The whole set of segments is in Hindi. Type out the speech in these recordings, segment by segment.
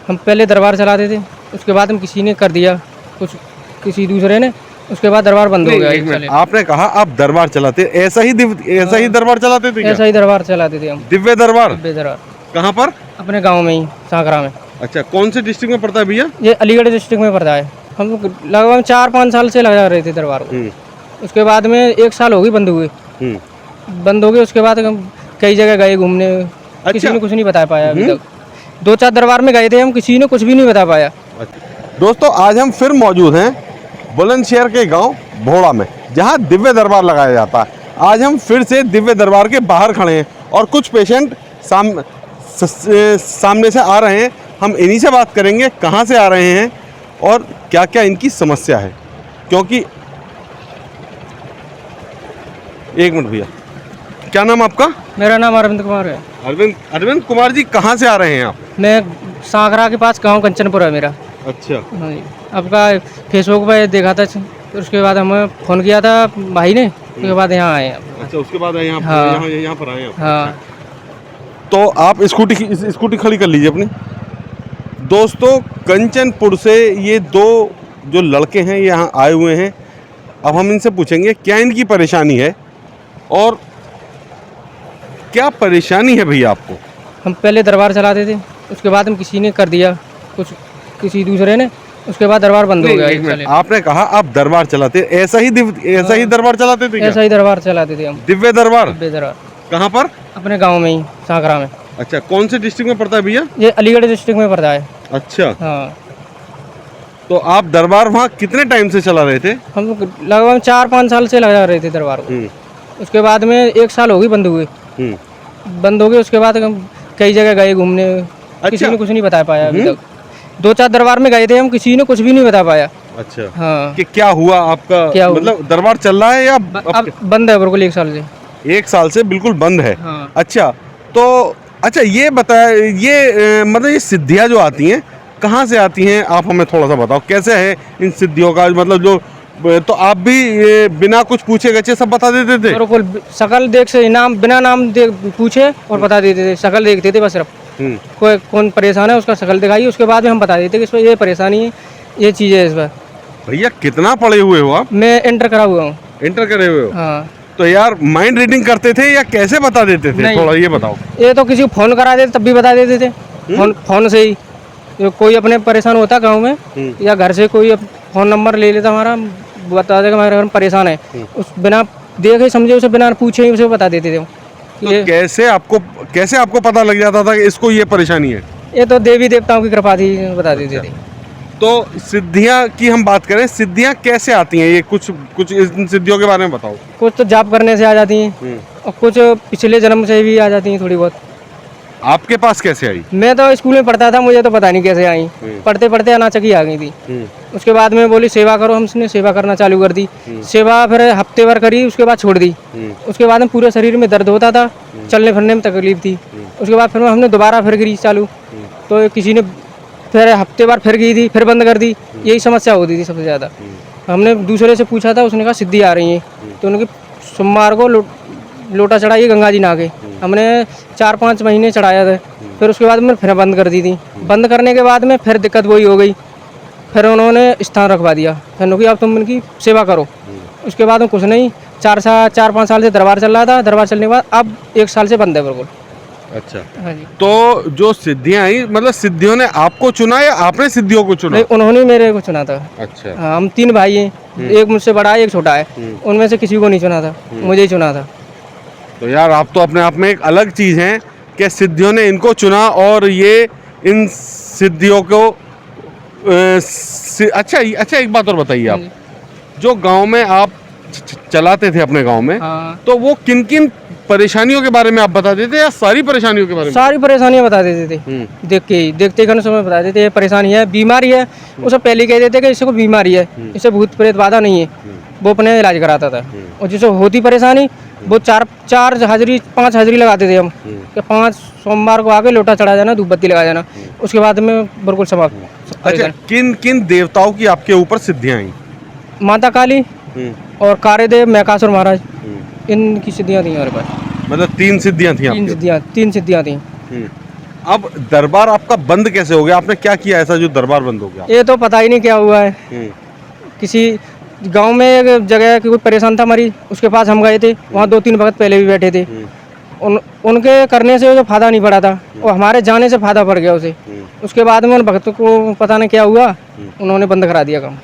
हम पहले दरबार चलाते थे, उसके बाद हम किसी ने कर दिया, कुछ किसी दूसरे ने, उसके बाद दरबार बंद हो गया। एक मिनट, आपने कहा आप दरबार चलाते, ऐसा ही दरबार चलाते थे क्या? ऐसा ही दरबार चलाते थे हम। दिव्य दरबार दिव्य दरबार कहाँ पर? अपने गांव में ही, सांकरा में। अच्छा, कौन से डिस्ट्रिक्ट में पड़ता है भैया? ये अलीगढ़ डिस्ट्रिक्ट में पड़ता है। हम लगभग 4-5 साल से लगा रहे थे दरबार को। उसके बाद में 1 साल हो गई बंद हुए। बंद हो गए, उसके बाद हम कई जगह गए घूमने, किसी ने कुछ नहीं बता पाया अभी तक। 2-4 दरबार में गए थे हम, किसी ने कुछ भी नहीं बता पाया। दोस्तों, आज हम फिर मौजूद हैं बुलंदशहर के गांव भोड़ा में, जहां दिव्य दरबार लगाया जाता है। आज हम फिर से दिव्य दरबार के बाहर खड़े हैं और कुछ पेशेंट सामने से आ रहे हैं। हम इन्हीं से बात करेंगे, कहां से आ रहे हैं और क्या क्या इनकी समस्या है। क्योंकि एक मिनट भैया, क्या नाम आपका? मेरा नाम अरविंद कुमार है। अरविंद कुमार जी, कहाँ से आ रहे हैं आप? मैं सांकरा के पास गाँव कंचनपुर है मेरा। अच्छा, हाँ जी। आपका फेसबुक पे देखा था, तो उसके बाद हमें फ़ोन किया था भाई ने, उसके बाद यहाँ आए। अच्छा, उसके बाद यहाँ हाँ। यहाँ पर आए आप? हाँ। तो आप स्कूटी खड़ी कर लीजिए अपनी। दोस्तों, कंचनपुर से ये 2 जो लड़के हैं यहाँ आए हुए हैं। अब हम इनसे पूछेंगे क्या इनकी परेशानी है और क्या परेशानी है भैया आपको। हम पहले दरबार चलाते थे, उसके बाद हम किसी ने कर दिया, कुछ किसी दूसरे ने, उसके बाद दरबार बंद हो गया। एक मिनट, आपने कहा आप दरबार चलाते, ऐसा ही दरबार चलाते थे क्या? ऐसा ही दरबार चलाते थे हम। दिव्य दरबार दिव्य दरबार कहाँ पर? अपने गांव में ही, सांकरा में। अच्छा, कौन से डिस्ट्रिक्ट में पड़ता है भैया? ये अलीगढ़ डिस्ट्रिक्ट में पड़ता है। अच्छा, हाँ। तो आप दरबार वहाँ कितने टाइम से चला रहे थे? हम लगभग 4-5 साल से लगा रहे थे दरबार को। उसके बाद में 1 साल हो गई बंद हुए। बंद हो गए, उसके बाद हम कई जगह गए घूमने, किसी ने कुछ नहीं बता पाया अभी तक। 2-4 दरबार में गए थे हम, किसी ने कुछ भी नहीं बता पाया। अच्छा, हाँ। कि क्या हुआ आपका? क्या हुआ? मतलब दरबार चल रहा है या अब बंद है बिल्कुल 1 साल से। 1 साल से बिल्कुल बंद है। हाँ। अच्छा, तो अच्छा ये बताया, ये मतलब ये सिद्धियाँ जो आती हैं कहाँ से आती हैं, आप हमें थोड़ा सा बताओ। कैसे है इन सिद्धियों का मतलब जो, तो आप भी ये बिना कुछ पूछे गए सब बता देते थे? बिल्कुल, शकल देख से नाम, बिना नाम पूछे और बता देते थे। शकल देखते थे बस सिर्फ, कोई कौन परेशान है उसका शकल दिखाइए, उसके बाद में हम बता देते कि इसमें ये परेशानी है, ये चीज़ है इस पर। भैया, कितना पढ़े हुए हो आप? मैं इंटर करा हुआ हूँ। इंटर करे हुए हो? हाँ। तो यार माइंड रीडिंग करते थे या कैसे बता देते थे? थोड़ा ये बताओ। ये तो किसी को फ़ोन करा देते तब भी बता देते थे। फ़ोन से ही जो कोई अपने परेशान होता गाँव में, या घर से कोई फ़ोन नंबर ले लेता हमारा, बता देगा हमारे घर में परेशान है, उस बिना देखे समझे उसे, बिना पूछे ही उसे बता देते थे। तो कैसे आपको पता लग जाता था कि इसको ये परेशानी है? ये तो देवी देवताओं की कृपा थी, बता देते थे। तो सिद्धियाँ की हम बात करें, सिद्धियाँ कैसे आती हैं? ये कुछ इन सिद्धियों के बारे में बताओ। कुछ तो जाप करने से आ जाती हैं और कुछ पिछले जन्म से भी आ जाती हैं थोड़ी बहुत। आपके पास कैसे आई? मैं तो स्कूल में पढ़ता था, मुझे तो पता नहीं कैसे आई। पढ़ते पढ़ते अनाचकी आ गई थी। उसके बाद में बोली सेवा करो, हमने सेवा करना चालू कर दी। सेवा फिर हफ्ते भर करी, उसके बाद छोड़ दी। उसके बाद में पूरे शरीर में दर्द होता था, चलने फिरने में तकलीफ थी। उसके बाद फिर हमने दोबारा फिर करी चालू, तो किसी ने फिर हफ्ते बार फिर गई थी, फिर बंद कर दी। यही समस्या होती थी सबसे ज़्यादा। हमने दूसरे से पूछा था, उसने कहा सिद्धि आ रही है, तो उनकी सोमवार को लोटा चढ़ाइए गंगा जी नहा के। हमने 4-5 महीने चढ़ाया था, फिर उसके बाद में फिर बंद कर दी थी। बंद करने के बाद में फिर दिक्कत वही हो गई, फिर उन्होंने स्थान रखवा दिया, फिर कि अब तुम इनकी सेवा करो। उसके बाद में कुछ नहीं, 4-5 साल से दरबार चल रहा था। दरबार चलने के बाद अब 1 साल से बंद है बिल्कुल। अच्छा, हाँ जी। तो जो सिद्धियाँ आई, मतलब सिद्धियों ने आपको चुना या आपने सिद्धियों को चुना? नहीं, उन्होंने मेरे को चुना था। अच्छा। हाँ, हम 3 भाई हैं, एक मुझसे बड़ा है, एक छोटा है। उनमें से किसी को नहीं चुना था, मुझे ही चुना था। तो यार, आप तो अपने आप में एक अलग चीज़ हैं कि सिद्धियों ने इनको चुना और ये इन सिद्धियों को अच्छा, एक बात और बताइए आप, जो गांव में आप चलाते थे अपने गांव में, हाँ। तो वो किन किन परेशानियों के बारे में आप बता देते या सारी परेशानियों के बारे में? सारी परेशानियां बता देते थे, देखते ही समय बता देते, ये परेशानी है, बीमारी है, उसे पहले कह देते कि इसको बीमारी है, इसे भूत प्रेत बाधा नहीं है, वो अपने इलाज कराता था। और जिसे होती परेशानी, वो 4 हाजिरी 5 हाजिरी लगाते थे हम, कि 5 सोमवार को आके लोटा चढ़ा जाना, धूप बत्ती लगा जाना, उसके बाद में बिल्कुल समाप्त। अच्छा, किन किन देवताओं की आपके ऊपर सिद्धियाँ आई? माता काली और कार्यदेव, मैकासुर महाराज, इनकी सिद्धियाँ थी हमारे पास। मतलब 3 सिद्धियाँ थी आपके? 3 सिद्धियाँ थी। अब दरबार आपका बंद कैसे हो गया? आपने क्या किया ऐसा जो दरबार बंद हो गया? ये तो पता ही नहीं क्या हुआ है। किसी गांव में एक जगह की कोई परेशान था मरीज, उसके पास हम गए थे, वहाँ 2-3 भगत पहले भी बैठे थे। उनके करने से जो फायदा नहीं पड़ा था, और हमारे जाने से फायदा पड़ गया उसे। उसके बाद में उन भगतों को पता नहीं क्या हुआ, उन्होंने बंद करा दिया काम।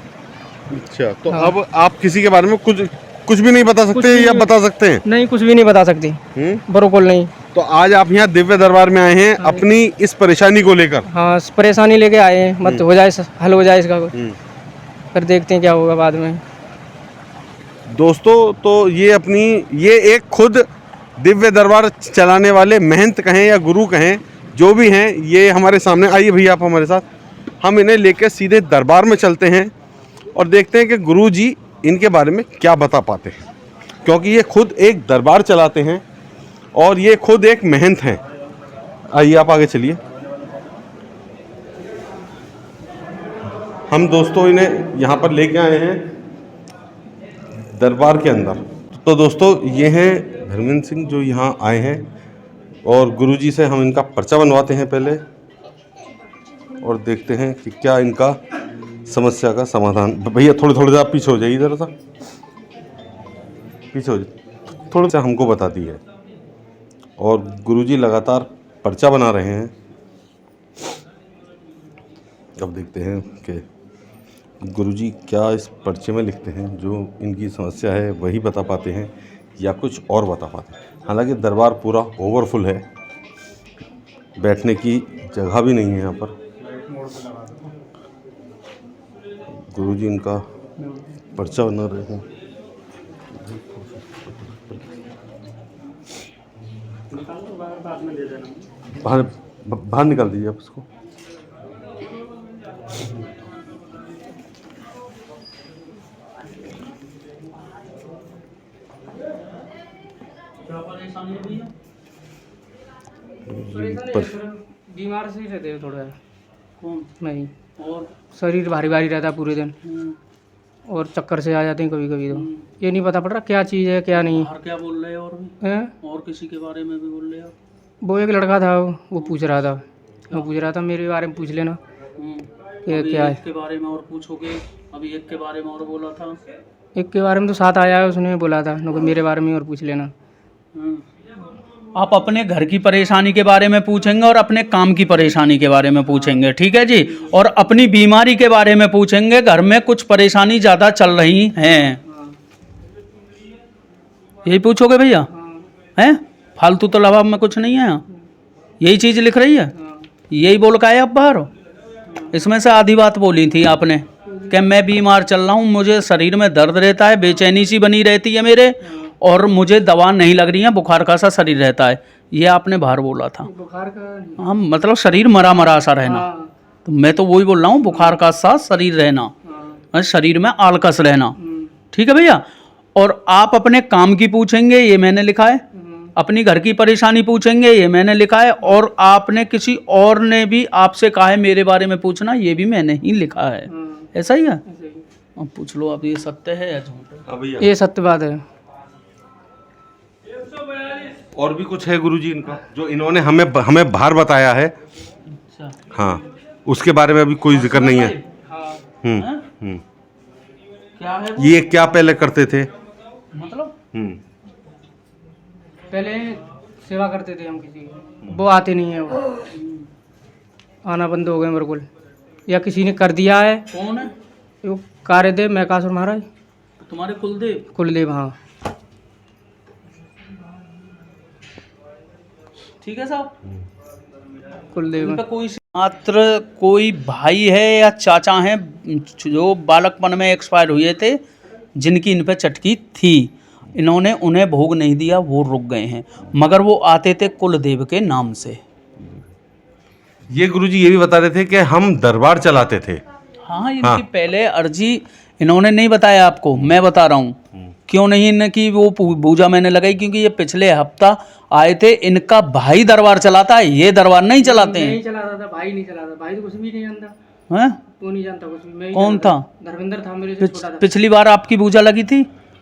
अच्छा, तो अब आप किसी के बारे में कुछ भी नहीं बता सकते या बता सकते हैं? नहीं, कुछ भी नहीं बता सकती, बिल्कुल नहीं। तो आज आप यहाँ दिव्य दरबार में आए हैं अपनी इस परेशानी को लेकर? हाँ, परेशानी लेके आए हैं, मत हो जाए, हल हो जाए इसका, फिर देखते हैं क्या होगा बाद में। दोस्तों, तो ये एक खुद दिव्य दरबार चलाने वाले महंत कहें या गुरु कहें, जो भी हैं, ये हमारे सामने। आइए भैया आप हमारे साथ, हम इन्हें लेकर सीधे दरबार में चलते हैं और देखते हैं कि गुरु जी इनके बारे में क्या बता पाते हैं, क्योंकि ये खुद एक दरबार चलाते हैं और ये खुद एक महंत हैं। आइए आप आगे चलिए। हम दोस्तों इन्हें यहाँ पर लेके आए हैं दरबार के अंदर। तो दोस्तों, ये हैं धर्मेंद्र सिंह जो यहाँ आए हैं, और गुरुजी से हम इनका पर्चा बनवाते हैं पहले, और देखते हैं कि क्या इनका समस्या का समाधान। भैया थोड़े सा पीछे हो जाइए, ज़रा सा पीछे हो जाइए, थोड़ा सा हमको बता दी है। और गुरुजी लगातार पर्चा बना रहे हैं। अब देखते हैं कि गुरुजी क्या इस पर्चे में लिखते हैं, जो इनकी समस्या है वही बता पाते हैं या कुछ और बता पाते हैं। हालांकि दरबार पूरा ओवरफुल है, बैठने की जगह भी नहीं है यहाँ पर। गुरुजी इनका पर्चा बना रहे हैं। बाहर निकाल दीजिए आप इसको। बीमार से ही रहते हैं थोड़ा। कौन? नहीं, और शरीर भारी भारी रहता है पूरे दिन, और चक्कर से आ जाते हैं कभी कभी। तो ये नहीं पता पड़ रहा क्या चीज़ है क्या नहीं। और क्या बोल रहे हैं? और भी हैं? और किसी के बारे में भी बोल रहे हो? वो एक लड़का था, वो पूछ रहा था, वो पूछ रहा था मेरे बारे में पूछ लेना कि क्या है। एक के बारे में और पूछोगे? अभी एक के बारे में और बोला था। एक के बारे में तो साथ आया है, उसने बोला था मेरे बारे में और पूछ लेना। आप अपने घर की परेशानी के बारे में पूछेंगे और अपने काम की परेशानी के बारे में पूछेंगे, ठीक है जी। और अपनी बीमारी के बारे में पूछेंगे, घर में कुछ परेशानी ज़्यादा चल रही हैं, यही पूछोगे भैया? हैं? फालतू तो लवाब में कुछ नहीं है, यही चीज़ लिख रही है, यही बोल का है अब बाहर। इसमें से आधी बात बोली थी आपने कि मैं बीमार चल रहा हूँ, मुझे शरीर में दर्द रहता है, बेचैनी सी बनी रहती है मेरे, और मुझे दवा नहीं लग रही है, बुखार का सा शरीर रहता है, ये आपने बाहर बोला था। बुखार का? हाँ, मतलब शरीर मरा मरा सा रहना। तो मैं तो वही बोल रहा हूँ, बुखार का सा शरीर रहना, शरीर में आलकस रहना, ठीक है भैया। और आप अपने काम की पूछेंगे, ये मैंने लिखा है। अपनी घर की परेशानी पूछेंगे, ये मैंने लिखा है। और आपने किसी और ने भी आपसे कहा है मेरे बारे में पूछना, ये भी मैंने ही लिखा है। ऐसा ही है? अब पूछ लो, अब ये सत्य है या झूठ? ये सत्य बात है। और भी कुछ है गुरुजी इनका जो इन्होंने हमें बाहर बताया है? अच्छा, हाँ, उसके बारे में अभी कोई जिक्र नहीं है। क्या है वो? ये क्या पहले करते थे? मतलब पहले सेवा करते थे हम किसी की, वो आते नहीं है, वो आना बंद हो गए बिल्कुल, या किसी ने कर दिया है। कौन है? वो कार्यदेव मैकासुर महाराज, तुम्हारे कुलदेव? कुलदेव, हाँ। ठीक है साहब, कुलदेव इनका कोई मात्र कोई भाई है या चाचा हैं जो बालकपन में एक्सपायर हुए थे, जिनकी इन पे चटकी थी, इन्होंने उन्हें भोग नहीं दिया, वो रुक गए हैं, मगर वो आते थे कुलदेव के नाम से। ये गुरुजी ये भी बता रहे थे कि हम दरबार चलाते थे। हाँ, इनकी पहले अर्जी इन्होंने नहीं बताया आपको, मैं बता रहा हूँ। क्यों नहीं इनकी वो पूजा मैंने लगाई? क्योंकि ये पिछले हफ्ता आए थे, इनका भाई दरबार चलाता है, ये दरबार नहीं चलाते हैं। नहीं चलाता था भाई, नहीं चलाता भाई, तो कुछ भी नहीं जानता। हैं? वो नहीं जानता कुछ भी। मैं ही कौन जानता। था? धर्मेंद्र था, मेरे से छोटा था। पिछली बार आपकी पूजा लगी थी?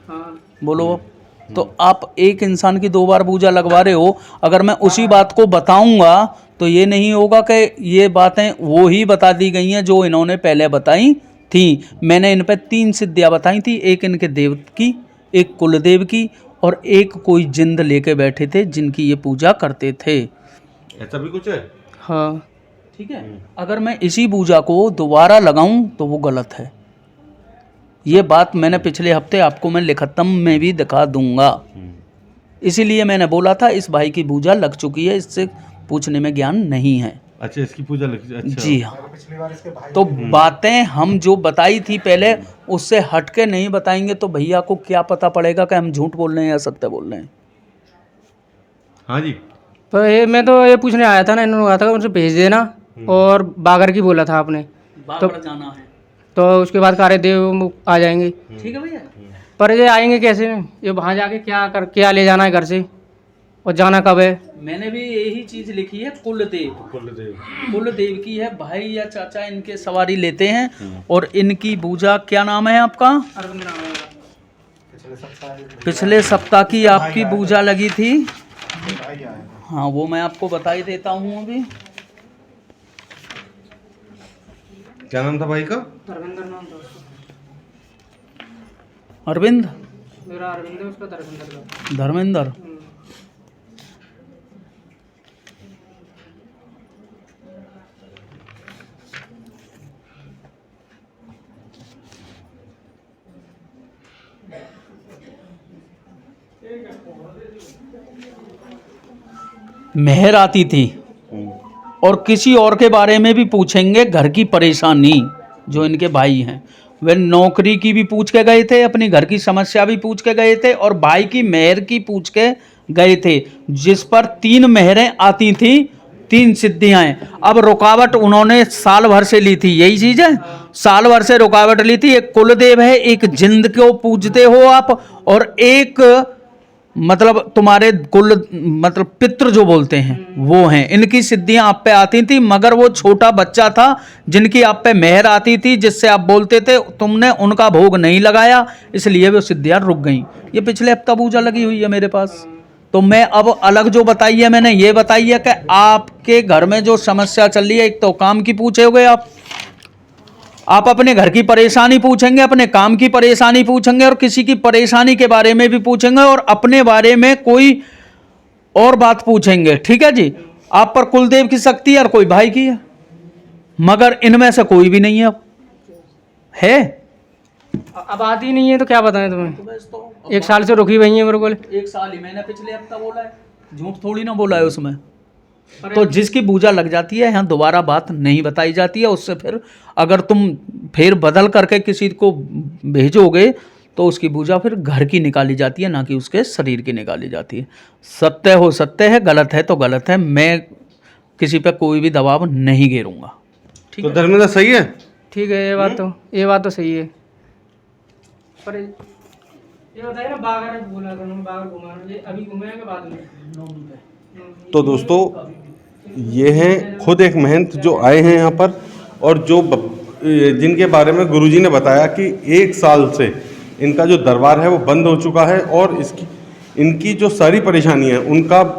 हाँ। बोलो अब। तो आप एक इंसान की 2 बार पूजा लगवा रहे हो, अगर मैं उसी बात को बताऊंगा तो ये नहीं होगा कि ये बातें वो ही बता दी गई हैं जो इन्होंने पहले बताई थी। मैंने इन पे 3 सिद्धियाँ बताई थी, एक इनके देव की, एक कुलदेव की, और एक कोई जिंद लेके बैठे थे जिनकी ये पूजा करते थे। ऐसा भी कुछ है? हाँ ठीक है, अगर मैं इसी पूजा को दोबारा लगाऊं तो वो गलत है। ये बात मैंने पिछले हफ्ते आपको मैं लिखतम में भी दिखा दूंगा। इसीलिए मैंने बोला था इस भाई की पूजा लग चुकी है, इससे पूछने में ज्ञान नहीं है। अच्छा, इसकी पूजा लग, अच्छा। जी हाँ, तो बातें हम जो बताई थी पहले उससे हट के नहीं बताएंगे तो भैया को क्या पता पड़ेगा कि हम झूठ बोल रहे हैं या सत्य बोल रहे हैं। हाँ जी। तो ये मैं तो ये पूछने आया था ना, इन्होंने कहा था कि उनसे भेज देना, और बागर की बोला था आपने, बागड़ जाना है। तो उसके बाद कार्यदेव आ जाएंगे। ठीक है भैया। पर ये आएंगे कैसे? ये वहाँ जाके क्या ले जाना है घर से, और जाना कब है? मैंने भी यही चीज लिखी है, कुलदेव। कुलदेव की है, भाई या चाचा इनके सवारी लेते हैं। और इनकी पूजा, क्या नाम है आपका? अरविंद नाम है। पिछले सप्ताह की आपकी पूजा लगी थी। हाँ, वो मैं आपको बता ही देता हूँ अभी। क्या नाम था भाई का? धर्मेंद्र नाम था उसका। अरविंद, मेरा अरविंद है, उसका धर्मेंद्र का। धर्मेंद्र। मेहर आती थी, और किसी और के बारे में भी पूछेंगे, घर की परेशानी जो इनके भाई हैं, वे नौकरी की भी पूछ के गए थे, अपनी घर की समस्या भी पूछ के गए थे, और भाई की मेहर की पूछ के गए थे, जिस पर 3 मेहरें आती थी, 3 सिद्धियाँ। अब रुकावट उन्होंने साल भर से ली थी, यही चीज़ है, साल भर से रुकावट ली थी। एक कुलदेव है, एक जिंद को पूजते हो आप, और एक मतलब तुम्हारे कुल मतलब पितृ जो बोलते हैं वो हैं। इनकी सिद्धियां आप पे आती थी, मगर वो छोटा बच्चा था जिनकी आप पे मेहर आती थी, जिससे आप बोलते थे, तुमने उनका भोग नहीं लगाया, इसलिए वो सिद्धियां रुक गई। ये पिछले हफ्ता पूजा लगी हुई है मेरे पास। तो मैं अब अलग जो बताई है, मैंने ये बताई है कि आपके घर में जो समस्या चल रही है, एक तो काम की पूछोगे आप अपने घर की परेशानी पूछेंगे, अपने काम की परेशानी पूछेंगे, और किसी की परेशानी के बारे में भी पूछेंगे, और अपने बारे में कोई और बात पूछेंगे। ठीक है जी, आप पर कुलदेव की शक्ति है और कोई भाई की है, मगर इनमें से कोई भी नहीं है। अब है, अब आती नहीं है तो क्या बताएं तुम्हें? 1 साल से रुकी हुई है मेरे को। 1 साल ही मैंने पिछले हफ्ता बोला है, झूठ थोड़ी ना बोला है उसमें। तो जिसकी पूजा लग जाती है, यहाँ दोबारा बात नहीं बताई जाती है। उससे फिर अगर तुम फिर बदल करके किसी को भेजोगे तो उसकी पूजा फिर घर की निकाली जाती है, ना कि उसके शरीर की निकाली जाती है। सत्य हो सत्य है, गलत है तो गलत है। मैं किसी पे कोई भी दबाव नहीं घेरूंगा। तो धर्मेंद्र सही है? ठीक है, ये बात तो सही है। पर ये बताइए ना, बागर बोला था, बागर घुमाना, ये अभी घूमे के बाद में? तो दोस्तों, ये हैं खुद एक महंत जो आए हैं यहाँ पर, और जो जिनके बारे में गुरुजी ने बताया कि 1 साल से इनका जो दरबार है वो बंद हो चुका है, और इनकी जो सारी परेशानियाँ हैं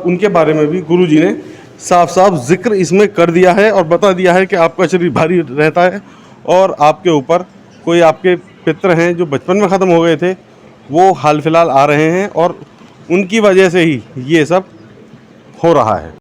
उनके बारे में भी गुरुजी ने साफ साफ जिक्र इसमें कर दिया है, और बता दिया है कि आपका शरीर भारी रहता है, और आपके ऊपर कोई आपके पितृ हैं जो बचपन में ख़त्म हो गए थे, वो हाल फिलहाल आ रहे हैं, और उनकी वजह से ही ये सब हो रहा है।